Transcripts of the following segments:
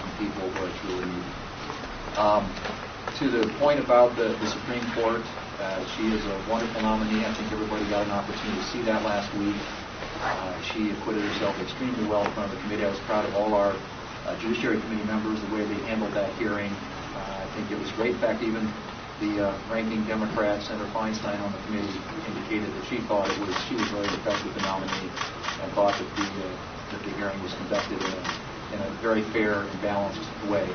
American people who are truly needy. To the point about the Supreme Court, she is a wonderful nominee. I think everybody got an opportunity to see that last week. She acquitted herself extremely well in front of the committee. I was proud of all our Judiciary Committee members, the way they handled that hearing. I think it was great. In fact, even the ranking Democrat, Senator Feinstein, on the committee indicated that she was very impressed with the nominee and thought that the hearing was conducted in a very fair and balanced way.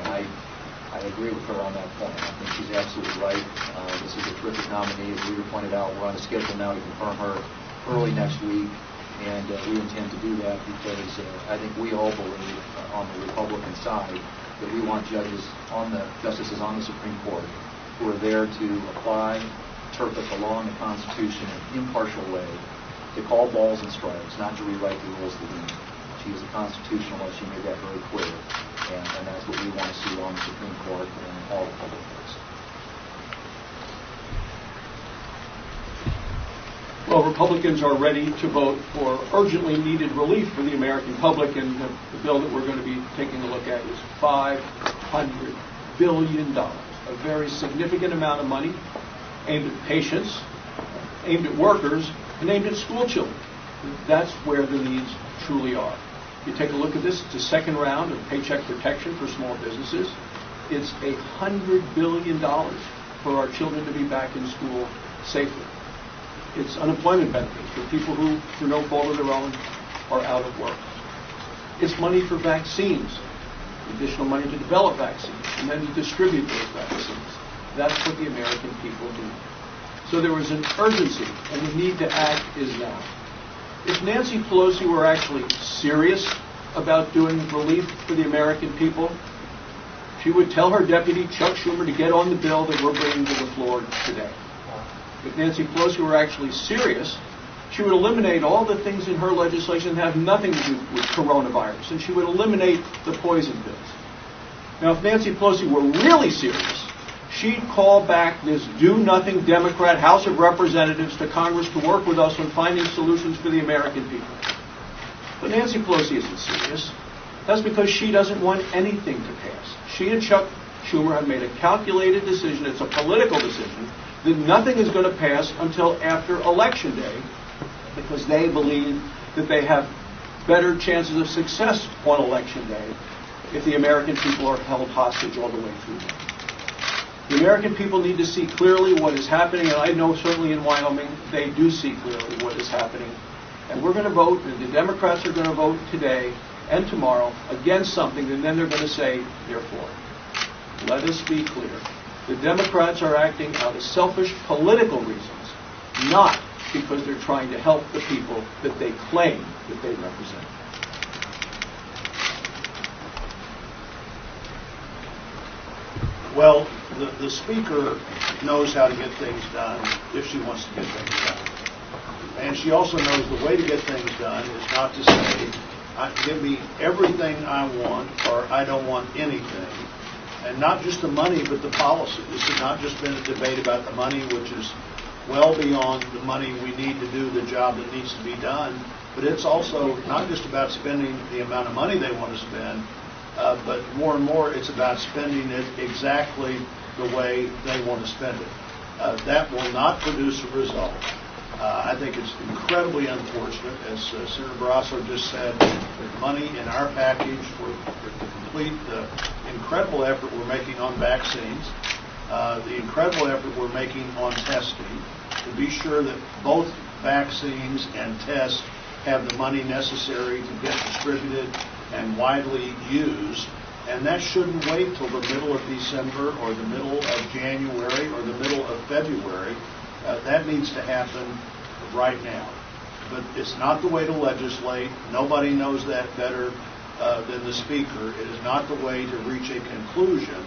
I agree with her on that point. I think she's absolutely right. This is a terrific nominee. As Rita pointed out, we're on a schedule now to confirm her early next week, and we intend to do that because I think we all believe on the Republican side that we want justices on the Supreme Court who are there to apply, interpret the law and the Constitution in an impartial way, to call balls and strikes, not to rewrite the rules of the game. She is a constitutionalist. She made that very clear. And that's what we want to see on the Supreme Court and all the public courts. Well, Republicans are ready to vote for urgently needed relief for the American public, and the bill that we're going to be taking a look at is $500 billion, a very significant amount of money aimed at patients, aimed at workers, and aimed at school children. That's where the needs truly are. You take a look at this, it's a second round of paycheck protection for small businesses. It's $100 billion for our children to be back in school safely. It's unemployment benefits for people who, through no fault of their own, are out of work. It's money for vaccines, additional money to develop vaccines, and then to distribute those vaccines. That's what the American people need. So there was an urgency, and the need to act is now. If Nancy Pelosi were actually serious about doing relief for the American people, she would tell her deputy, Chuck Schumer, to get on the bill that we're bringing to the floor today. If Nancy Pelosi were actually serious, she would eliminate all the things in her legislation that have nothing to do with coronavirus, and she would eliminate the poison pills. Now, if Nancy Pelosi were really serious, she'd call back this do-nothing Democrat House of Representatives to Congress to work with us on finding solutions for the American people. But Nancy Pelosi isn't serious. That's because she doesn't want anything to pass. She and Chuck Schumer have made a calculated decision, it's a political decision, that nothing is going to pass until after Election Day, because they believe that they have better chances of success on Election Day if the American people are held hostage all the way through that. The American people need to see clearly what is happening, and I know certainly in Wyoming they do see clearly what is happening. And we're going to vote, and the Democrats are going to vote today and tomorrow against something, and then they're going to say, therefore. Let us be clear. The Democrats are acting out of selfish political reasons, not because they're trying to help the people that they claim that they represent. Well, the Speaker knows how to get things done if she wants to get things done. And she also knows the way to get things done is not to say, give me everything I want or I don't want anything. And not just the money, but the policy. This has not just been a debate about the money, which is well beyond the money we need to do the job that needs to be done. But it's also not just about spending the amount of money they want to spend, but more and more it's about spending it exactly the way they want to spend it. That will not produce a result. I think it's incredibly unfortunate, as Senator Barrasso just said, that money in our package to complete the incredible effort we're making on vaccines, the incredible effort we're making on testing, to be sure that both vaccines and tests have the money necessary to get distributed and widely used. And that shouldn't wait till the middle of December or the middle of January or the middle of February. That needs to happen right now. But it's not the way to legislate. Nobody knows that better than the Speaker. It is not the way to reach a conclusion.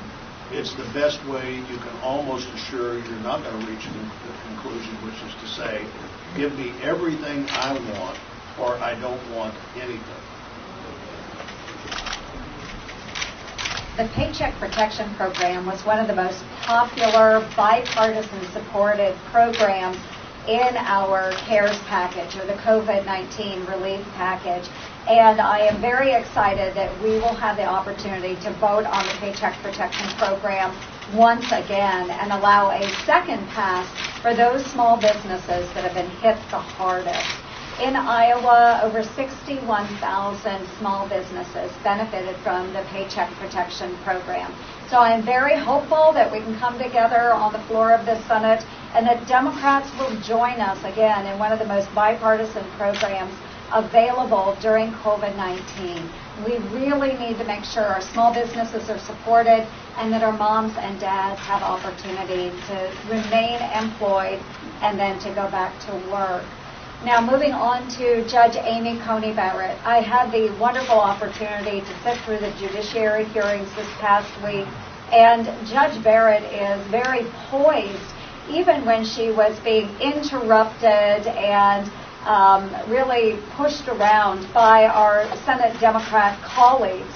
It's the best way you can almost assure you're not going to reach the conclusion, which is to say, give me everything I want or I don't want anything. The Paycheck Protection Program was one of the most popular, bipartisan supported programs in our CARES package, or the COVID-19 relief package. And I am very excited that we will have the opportunity to vote on the Paycheck Protection Program once again and allow a second pass for those small businesses that have been hit the hardest. In Iowa, over 61,000 small businesses benefited from the Paycheck Protection Program. So I'm very hopeful that we can come together on the floor of the Senate and that Democrats will join us again in one of the most bipartisan programs available during COVID-19. We really need to make sure our small businesses are supported and that our moms and dads have opportunity to remain employed and then to go back to work. Now, moving on to Judge Amy Coney Barrett. I had the wonderful opportunity to sit through the judiciary hearings this past week, and Judge Barrett is very poised, even when she was being interrupted and really pushed around by our Senate Democrat colleagues.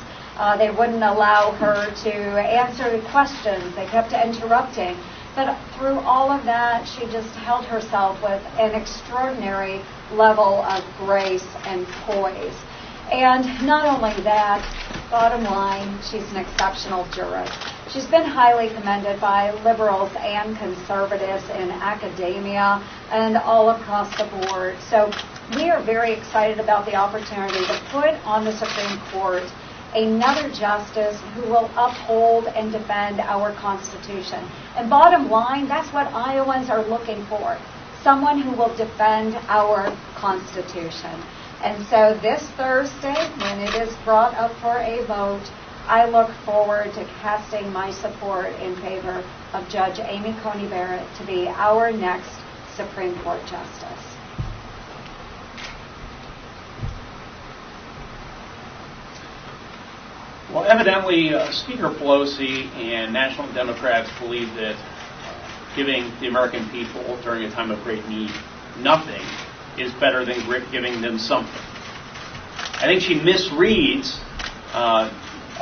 They wouldn't allow her to answer questions. They kept interrupting. But through all of that, she just held herself with an extraordinary level of grace and poise. And not only that, bottom line, she's an exceptional jurist. She's been highly commended by liberals and conservatives in academia and all across the board. So we are very excited about the opportunity to put on the Supreme Court another justice who will uphold and defend our Constitution. And bottom line, that's what Iowans are looking for, someone who will defend our Constitution. And so this Thursday, when it is brought up for a vote, I look forward to casting my support in favor of Judge Amy Coney Barrett to be our next Supreme Court Justice. Well, evidently, Speaker Pelosi and National Democrats believe that giving the American people during a time of great need nothing is better than giving them something. I think she misreads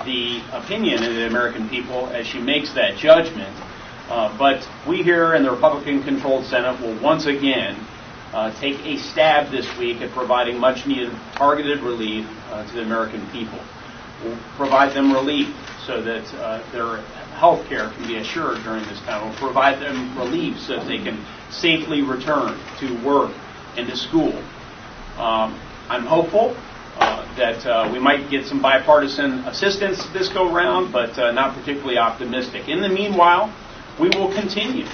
the opinion of the American people as she makes that judgment. But we here in the Republican-controlled Senate will once again take a stab this week at providing much-needed targeted relief to the American people. We'll provide them relief so that their health care can be assured during this time. We'll provide them relief so that they can safely return to work and to school. I'm hopeful that we might get some bipartisan assistance this go round, but not particularly optimistic. In the meanwhile, we will continue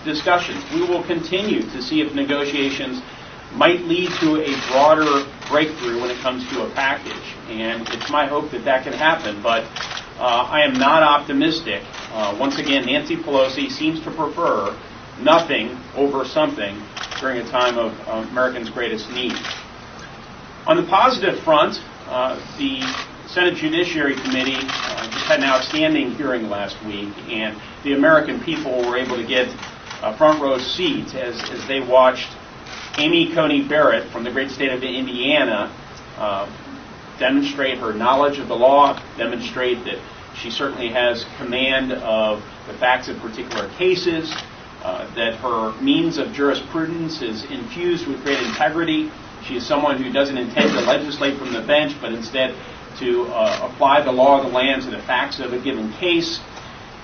discussions. We will continue to see if negotiations might lead to a broader breakthrough when it comes to a package. And it's my hope that that can happen, but I am not optimistic. Once again, Nancy Pelosi seems to prefer nothing over something during a time of Americans' greatest need. On the positive front, the Senate Judiciary Committee just had an outstanding hearing last week, and the American people were able to get a front row seat as they watched Amy Coney Barrett from the great state of Indiana demonstrate her knowledge of the law, demonstrate that she certainly has command of the facts of particular cases, that her means of jurisprudence is infused with great integrity. She is someone who doesn't intend to legislate from the bench, but instead to apply the law of the land to the facts of a given case.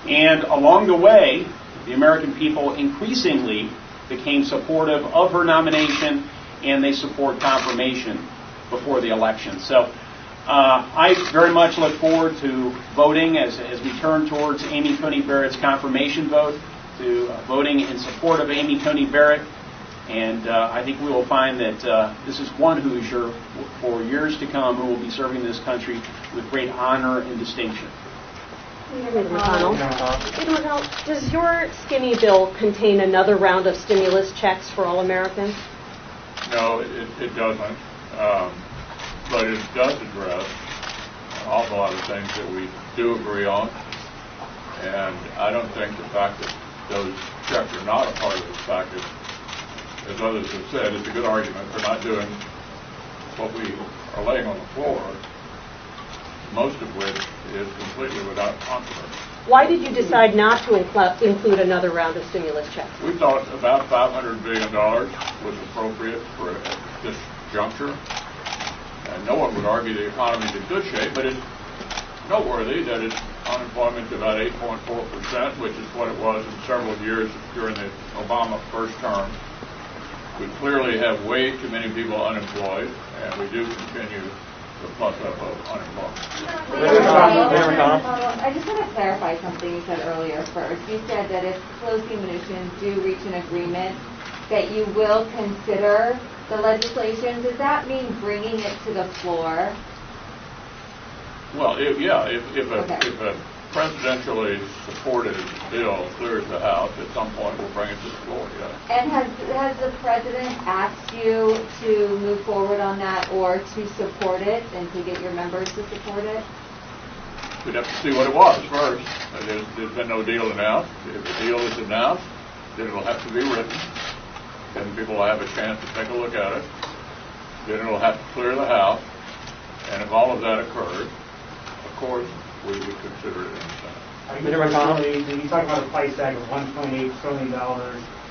And along the way, the American people increasingly became supportive of her nomination, and they support confirmation before the election. So I very much look forward to voting as we turn towards Amy Coney Barrett's confirmation vote, to voting in support of Amy Coney Barrett. And I think we will find that this is one Hoosier for years to come who will be serving this country with great honor and distinction. Leader McConnell, does your skinny bill contain another round of stimulus checks for all Americans? No, it doesn't. But it does address an awful lot of things that we do agree on. And I don't think the fact that those checks are not a part of this package, as others have said, is a good argument for not doing what we are laying on the floor, most of which is completely without controversy. Why did you decide not to include another round of stimulus checks? We thought about $500 billion was appropriate for this juncture. And no one would argue the economy is in good shape, but it's noteworthy that its unemployment is about 8.4%, which is what it was in several years during the Obama first term. We clearly have way too many people unemployed, and we do continue the plus up of unemployment. I just want to clarify something you said earlier first. You said that if Pelosi munitions do reach an agreement, that you will consider the legislation. Does that mean bringing it to the floor? Well, if a presidentially supported bill clears the House, at some point we'll bring it to the floor, yeah. And has the president asked you to move forward on that or to support it and to get your members to support it? We'd have to see what it was first. There's been no deal announced. If the deal is announced, then it'll have to be written. Then people will have a chance to take a look at it. Then it'll have to clear the House. And if all of that occurred, of course, we would consider it in the Senate. Mr. McConnell, you talk about a price tag of $1.8 trillion.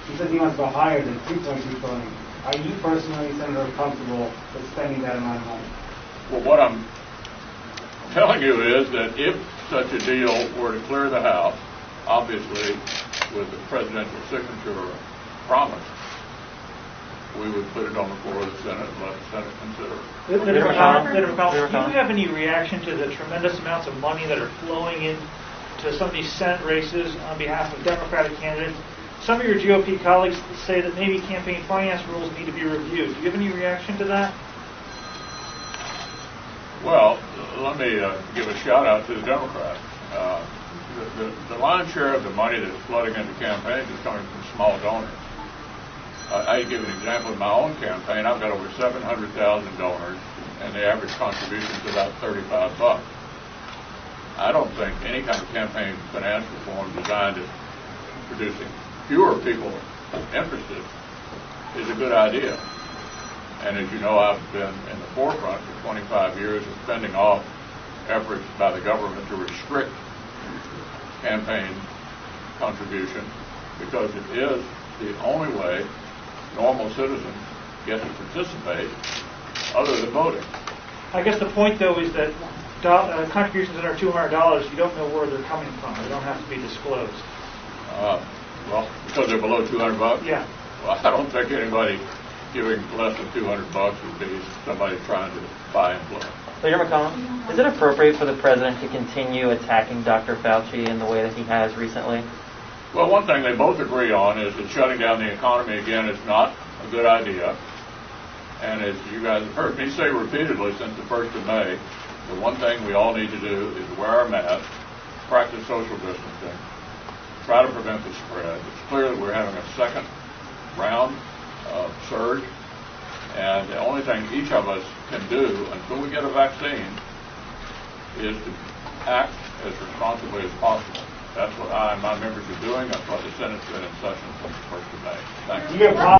He says he wants to go higher than $2.2 trillion. Are you personally, Senator, comfortable with spending that amount of money? Well, what I'm telling you is that if such a deal were to clear the House, obviously with the presidential signature or promise, we would put it on the floor of the Senate and let the Senate consider it. Senator McConnell, do you have any reaction to the tremendous amounts of money that are flowing into some of these Senate races on behalf of Democratic candidates? Some of your GOP colleagues say that maybe campaign finance rules need to be reviewed. Do you have any reaction to that? Well, let me give a shout out to the Democrats. The lion's share of the money that's flooding into campaigns is coming from small donors. I give an example of my own campaign. I've got over 700,000 donors, and the average contribution is about $35. I don't think any kind of campaign finance reform designed at producing fewer people interested is a good idea. And as you know, I've been in the forefront for 25 years of fending off efforts by the government to restrict campaign contribution, because it is the only way normal citizens get to participate other than voting. I guess the point, though, is that contributions that are $200, you don't know where they're coming from. They don't have to be disclosed. Well, because they're below $200? Yeah. Well, I don't think anybody giving less than $200 would be somebody trying to buy influence. Leader McConnell, is it appropriate for the president to continue attacking Dr. Fauci in the way that he has recently? Well, one thing they both agree on is that shutting down the economy again is not a good idea. And as you guys have heard me say repeatedly since the 1st of May, the one thing we all need to do is wear our masks, practice social distancing, try to prevent the spread. It's clear that we're having a second round of surge, and the only thing each of us can do until we get a vaccine is to act as responsibly as possible. That's what I and my members are doing. That's what the Senate's been in session since the 1st of May. Thank you.